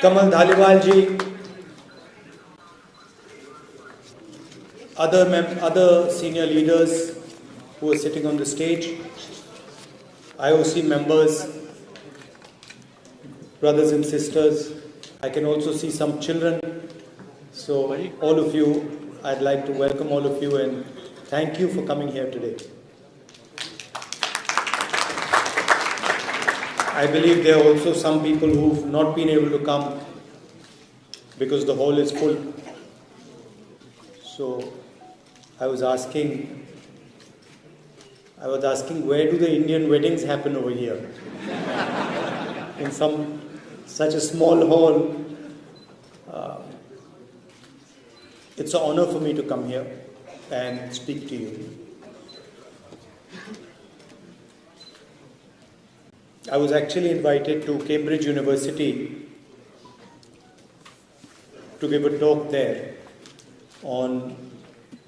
Kamal Dhaliwal ji, other senior leaders who are sitting on the stage, IOC members, brothers and sisters. I can also see some children. So all of you, I'd like to welcome all of you and thank you for coming here today. I believe there are also some people who've not been able to come because the hall is full. So I was asking where do the Indian weddings happen over here? In such a small hall. It's an honor for me to come here and speak to you. I was actually invited to Cambridge University to give a talk there on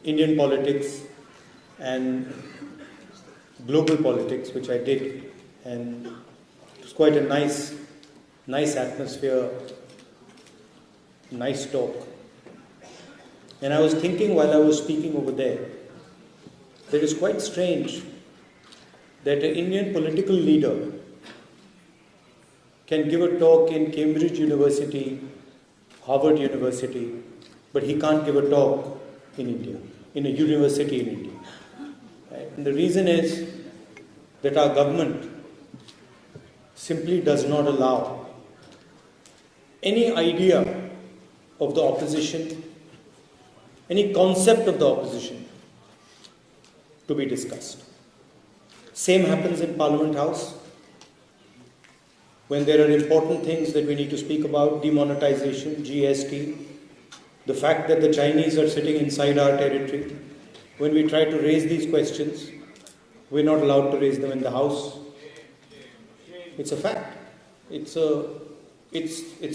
Indian politics and global politics, which I did, and it was quite a nice atmosphere, nice talk. And I was thinking while I was speaking over there, that it's quite strange that an Indian political leader can give a talk in Cambridge University, Harvard University, but he can't give a talk in India, in a university in India. Right? And the reason is that our government simply does not allow any idea of the opposition, any concept of the opposition to be discussed. Same happens in Parliament House. When there are important things that we need to speak about, demonetization, GST, the fact that the Chinese are sitting inside our territory, when we try to raise these questions, we're not allowed to raise them in the House. It's a fact. It's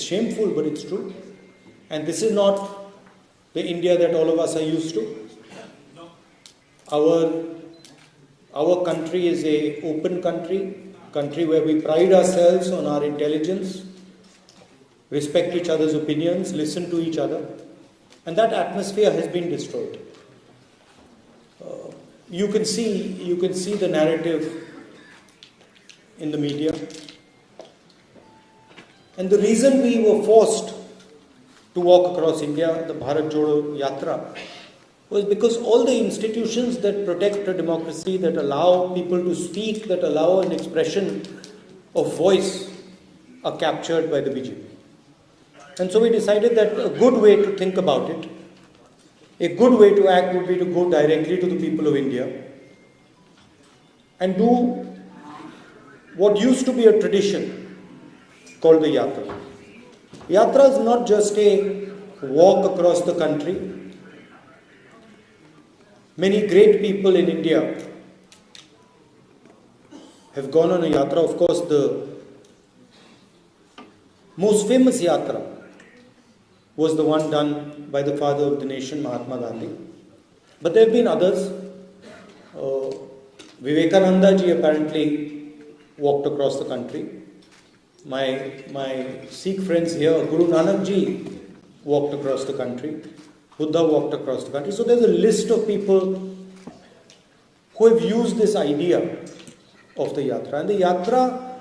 shameful, but it's true. And this is not the India that all of us are used to. Our country is an open country where we pride ourselves on our intelligence, respect each other's opinions, listen to each other. And that atmosphere has been destroyed. You can see the narrative in the media. And the reason we were forced to walk across India, the Bharat Jodo Yatra, was because all the institutions that protect a democracy, that allow people to speak, that allow an expression of voice, are captured by the BJP. And so we decided that a good way to think about it, a good way to act would be to go directly to the people of India and do what used to be a tradition called the Yatra. Yatra is not just a walk across the country. Many great people in India have gone on a yatra. Of course, the most famous yatra was the one done by the father of the nation, Mahatma Gandhi. But there have been others. Vivekananda ji apparently walked across the country. My Sikh friends here, Guru Nanak ji walked across the country. Buddha walked across the country. So there's a list of people who have used this idea of the yatra. And the yatra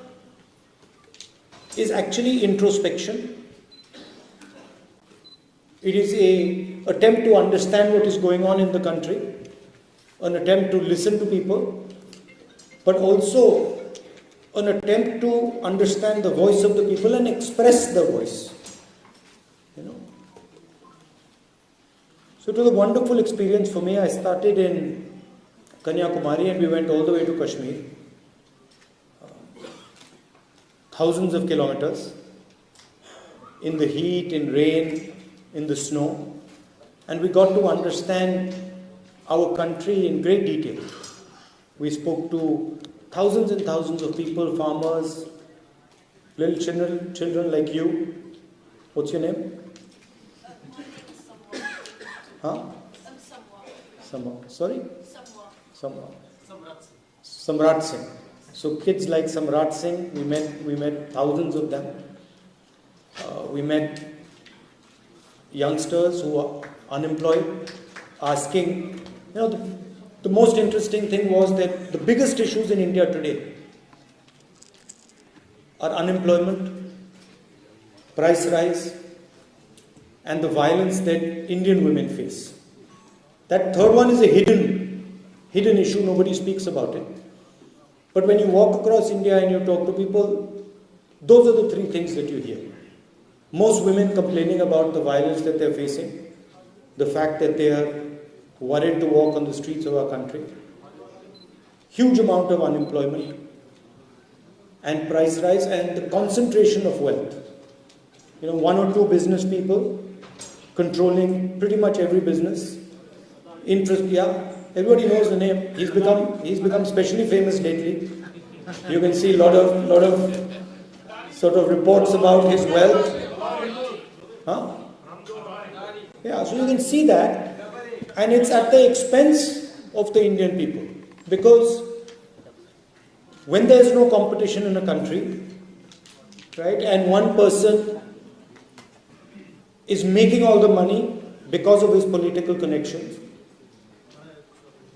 is actually introspection. It is an attempt to understand what is going on in the country, an attempt to listen to people, but also an attempt to understand the voice of the people and express the voice. So it was a wonderful experience for me. I started in Kanyakumari and we went all the way to Kashmir. Thousands of kilometers. In the heat, in rain, in the snow. And we got to understand our country in great detail. We spoke to thousands and thousands of people, farmers, little children like you. What's your name? Huh? Samwa. Sorry? Samwa. Samrat Singh. So kids like Samrat Singh, we met thousands of them. We met youngsters who are unemployed, asking, the most interesting thing was that the biggest issues in India today are unemployment, price rise, and the violence that Indian women face. That third one is a hidden issue, nobody speaks about it. But when you walk across India and you talk to people, those are the three things that you hear. Most women complaining about the violence that they're facing, the fact that they are worried to walk on the streets of our country, huge amount of unemployment, and price rise, and the concentration of wealth. One or two business people controlling pretty much every business. Everybody knows the name. He's become especially famous lately. You can see a lot of sort of reports about his wealth. Yeah, so you can see that, and it's at the expense of the Indian people, because when there is no competition in a country, right, and one person is making all the money because of his political connections,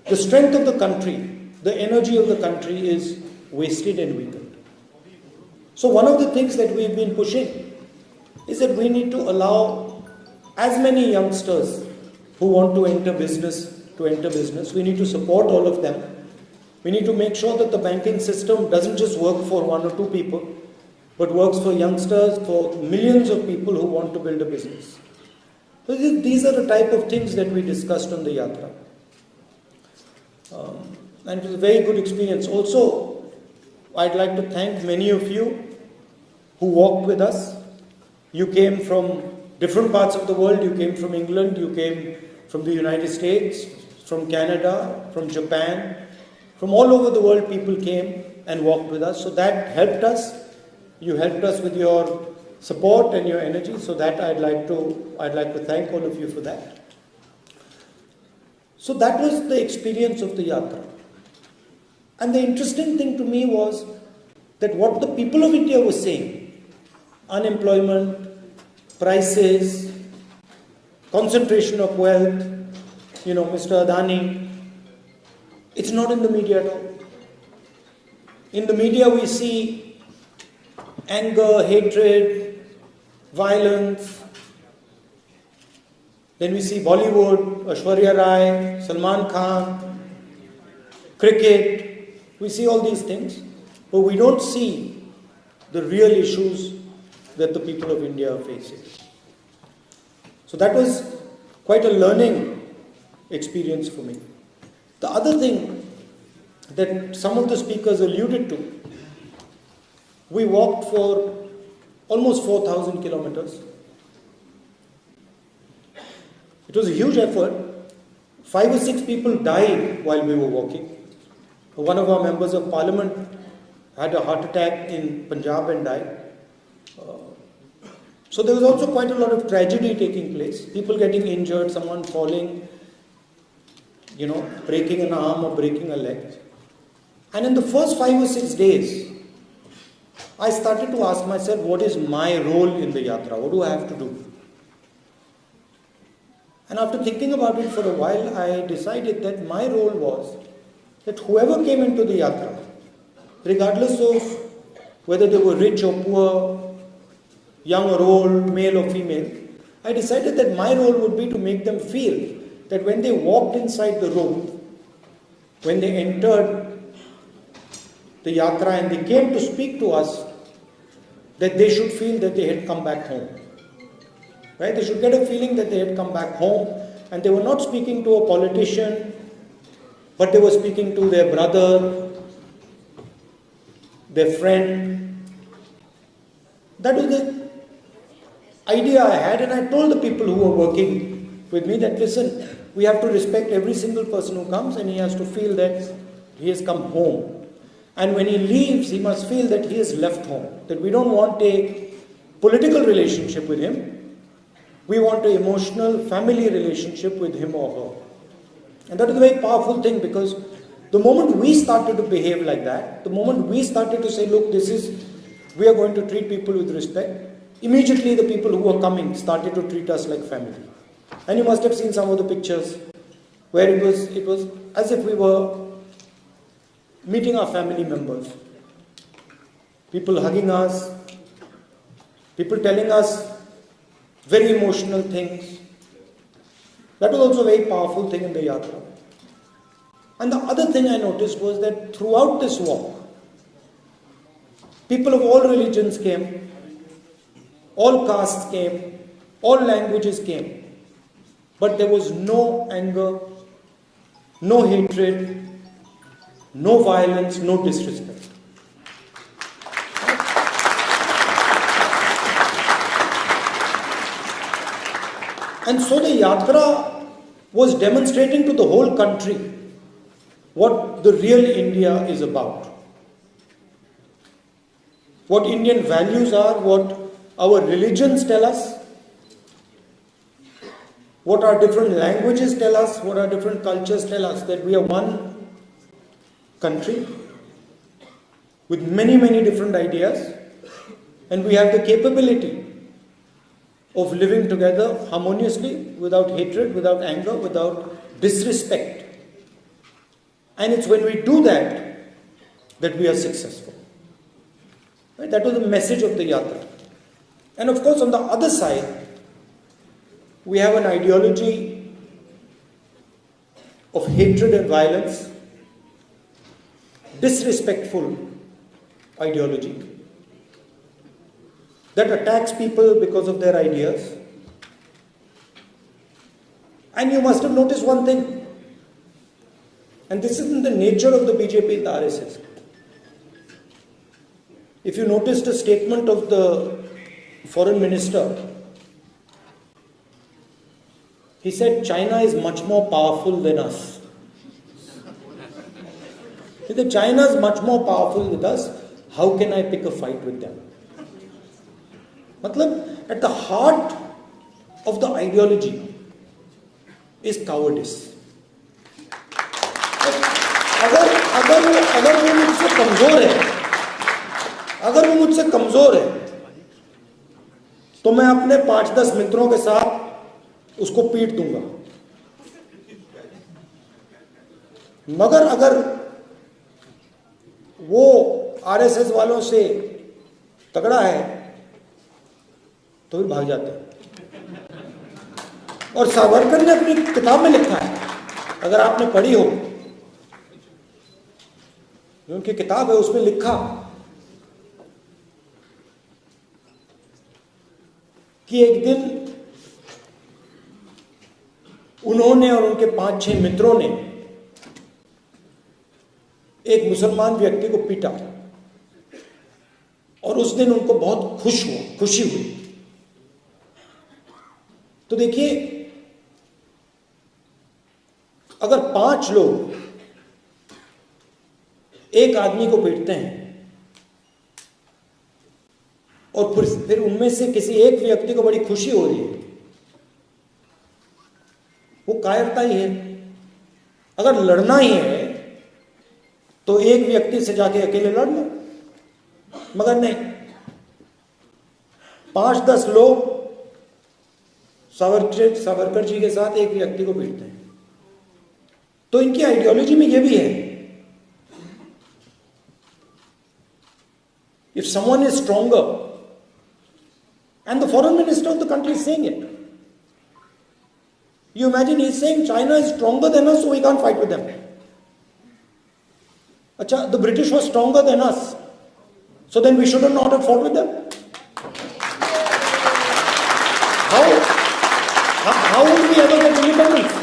the strength of the country, the energy of the country is wasted and weakened. So one of the things that we've been pushing is that we need to allow as many youngsters who want to enter business. We need to support all of them. We need to make sure that the banking system doesn't just work for one or two people, but works for youngsters, for millions of people who want to build a business. So these are the type of things that we discussed on the Yatra. And it was a very good experience. Also, I'd like to thank many of you who walked with us. You came from different parts of the world. You came from England, you came from the United States, from Canada, from Japan. From all over the world, people came and walked with us. So that helped us. You helped us with your support and your energy. So that I'd like to thank all of you for that. So that was the experience of the Yatra. And the interesting thing to me was that what the people of India were saying, unemployment, prices, concentration of wealth, Mr. Adani, it's not in the media at all. In the media we see anger, hatred, violence. Then we see Bollywood, Aishwarya Rai, Salman Khan, cricket. We see all these things, but we don't see the real issues that the people of India are facing. So that was quite a learning experience for me. The other thing that some of the speakers alluded to, we walked for almost 4,000 kilometers. It was a huge effort. 5 or 6 people died while we were walking. One of our members of parliament had a heart attack in Punjab and died. So there was also quite a lot of tragedy taking place. People getting injured, someone falling, breaking an arm or breaking a leg. And in the first 5 or 6 days, I started to ask myself, what is my role in the Yatra? What do I have to do? And after thinking about it for a while, I decided that my role was that whoever came into the Yatra, regardless of whether they were rich or poor, young or old, male or female, I decided that my role would be to make them feel that when they walked inside the room, when they entered the Yatra and they came to speak to us, that they should feel that they had come back home. Right? They should get a feeling that they had come back home and they were not speaking to a politician, but they were speaking to their brother, their friend. That was the idea I had, and I told the people who were working with me that, listen, we have to respect every single person who comes, and he has to feel that he has come home. And when he leaves, he must feel that he has left home. That we don't want a political relationship with him. We want an emotional, family relationship with him or her. And that is a very powerful thing, because the moment we started to behave like that, the moment we started to say, look, we are going to treat people with respect, immediately the people who were coming started to treat us like family. And you must have seen some of the pictures where it was as if we were meeting our family members. People hugging us, people telling us very emotional things. That was also a very powerful thing in the yatra. And the other thing I noticed was that throughout this walk, people of all religions came, all castes came, all languages came. But there was no anger, no hatred, no violence, no disrespect. And so the yatra was demonstrating to the whole country what the real India is about. What Indian values are, what our religions tell us, what our different languages tell us, what our different cultures tell us, that we are one country with many, many different ideas, and we have the capability of living together harmoniously, without hatred, without anger, without disrespect. And it's when we do that that we are successful. Right? That was the message of the yatra. And of course, on the other side, we have an ideology of hatred and violence, disrespectful ideology that attacks people because of their ideas. And you must have noticed one thing, and this isn't the nature of the BJP and the RSS. If you noticed a statement of the foreign minister, he said China is much more powerful than us. He said China is much more powerful than us. How can I pick a fight with them? Matlab, at the heart of the ideology is cowardice. अगर वो मुझसे कमजोर है तो मैं अपने 5-10 मित्रों के साथ उसको पीट दूंगा, मगर अगर वो आरएसएस वालों से तगड़ा है तो फिर भाग जाते हैं। और सावरकर ने अपनी किताब में लिखा है, अगर आपने पढ़ी हो, उनकी किताब है, उसमें लिखा कि एक दिन उन्होंने और उनके 5-6 मित्रों ने एक मुसलमान व्यक्ति को पीटा और उस दिन उनको बहुत खुशी हुई। तो देखिए, अगर 5 लोग एक आदमी को पीटते हैं और फिर उनमें से किसी एक व्यक्ति को बड़ी खुशी हो रही है, वो कायरता ही है। अगर लड़ना ही है तो एक व्यक्ति से जाके अकेले लड़ लो, मगर नहीं, 5-10 लोग सावरकर जी के साथ एक व्यक्ति को पीटते हैं। तो इनकी आइडियोलॉजी में यह भी है, if someone is stronger, and the foreign minister of the country is saying it, you imagine he's saying China is stronger than us, so we can't fight with them. Acha, the British was stronger than us, so then we shouldn't not have fought with them. How would we ever get independence?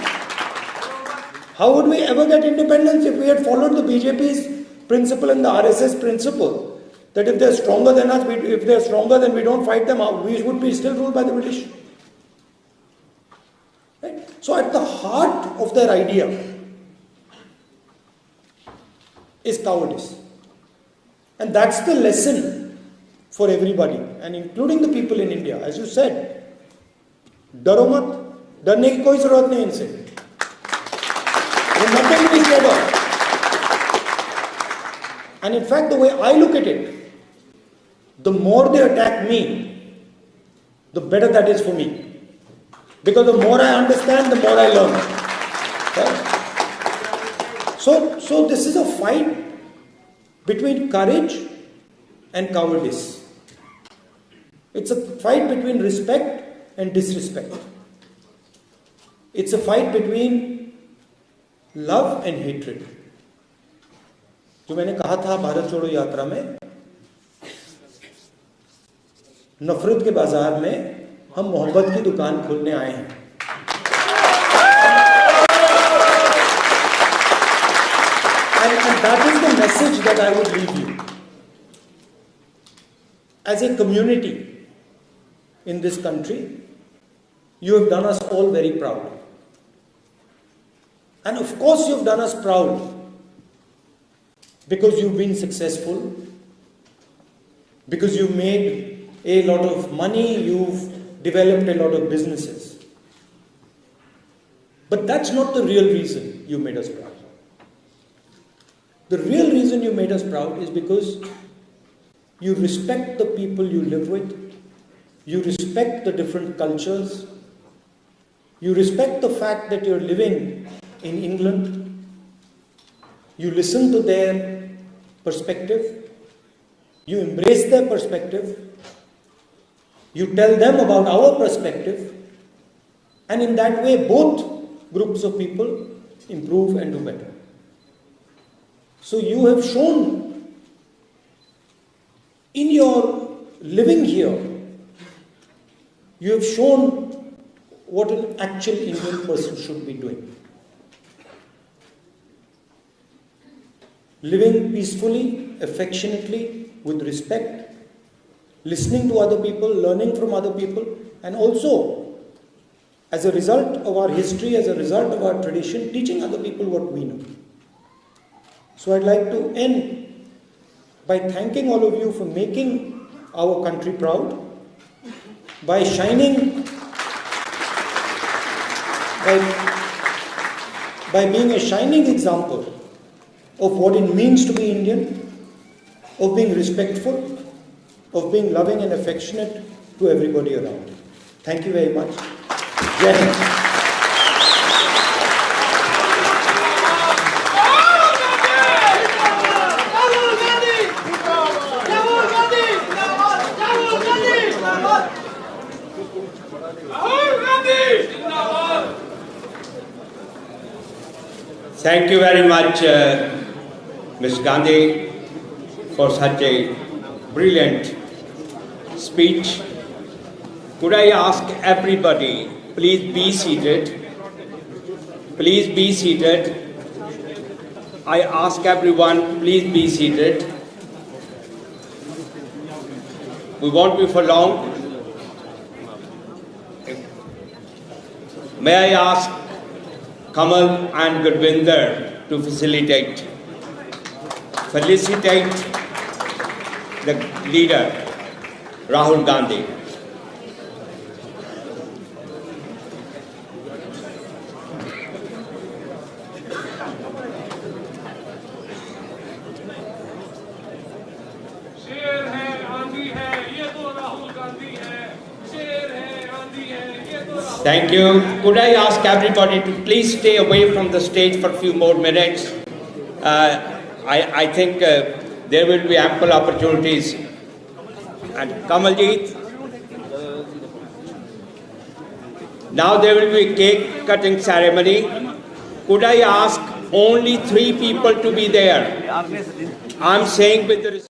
How would we ever get independence if we had followed the BJP's principle and the RSS principle that if they're stronger than us, if they're stronger, then we don't fight them out, we would be still ruled by the British. Right? So at the heart of their idea is cowardice. And that's the lesson for everybody, and including the people in India. As you said, डरो मत, डरने की कोई जरूरत नहीं इनसे, nothing to be scared of. And in fact, the way I look at it, the more they attack me, the better that is for me. Because the more I understand, the more I learn. Right? So this is a fight between courage and cowardice. It's a fight between respect and disrespect. It's a fight between love and hatred. जो मैंने कहा था भारत जोड़ो यात्रा में, नफरत के बाजार में हम मोहब्बत की दुकान खोलने आए हैं. And that is the message that I would leave you. As a community in this country, you have done us all very proud. And of course you have done us proud because you've been successful, because you've made a lot of money, you've developed a lot of businesses. But that's not the real reason you made us proud. The real reason you made us proud is because you respect the people you live with, you respect the different cultures, you respect the fact that you're living in England, you listen to their perspective, you embrace their perspective, you tell them about our perspective, and in that way both groups of people improve and do better. So you have shown in your living here, you have shown what an actual Indian person should be doing. Living peacefully, affectionately, with respect, listening to other people, learning from other people, and also, as a result of our history, as a result of our tradition, teaching other people what we know. So I'd like to end by thanking all of you for making our country proud, by shining, by being a shining example of what it means to be Indian, of being respectful, of being loving and affectionate to everybody around. Thank you very much. Jai Hind. Thank you very much, Ms. Gandhi, for such a brilliant speech. Could I ask everybody, please be seated. Please be seated. I ask everyone, please be seated. We won't be for long. May I ask Kamal and Gurvinder to felicitate the leader, Rahul Gandhi. शेर है आंधी है ये तो राहुल गांधी है शेर है आंधी है ये तो Rahul Thank you. Could I ask everybody to please stay away from the stage for a few more minutes? I think there will be ample opportunities. And Kamaljeet, now there will be a cake cutting ceremony. Could I ask only 3 people to be there? I'm saying with the